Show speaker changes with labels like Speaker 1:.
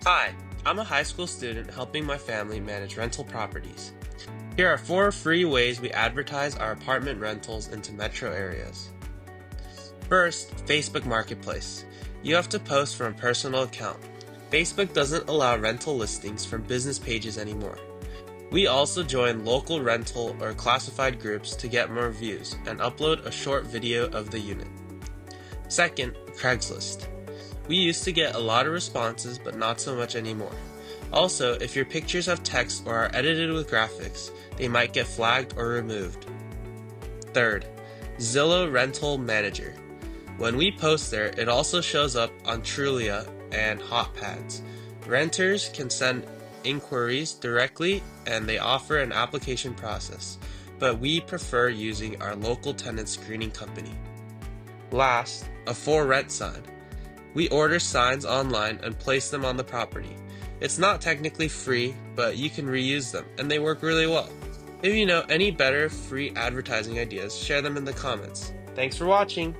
Speaker 1: Hi, I'm a high school student helping my family manage rental properties. Here are 4 free ways we advertise our apartment rentals into metro areas. First, Facebook Marketplace. You have to post from a personal account. Facebook doesn't allow rental listings from business pages anymore. We also join local rental or classified groups to get more views and upload a short video of the unit. Second, Craigslist. We used to get a lot of responses, but not so much anymore. Also, if your pictures have text or are edited with graphics, they might get flagged or removed. Third, Zillow Rental Manager. When we post there, it also shows up on Trulia and HotPads. Renters can send inquiries directly and they offer an application process, but we prefer using our local tenant screening company. Last, a for rent sign. We order signs online and place them on the property. It's not technically free, but you can reuse them, and they work really well. If you know any better free advertising ideas, share them in the comments. Thanks for watching!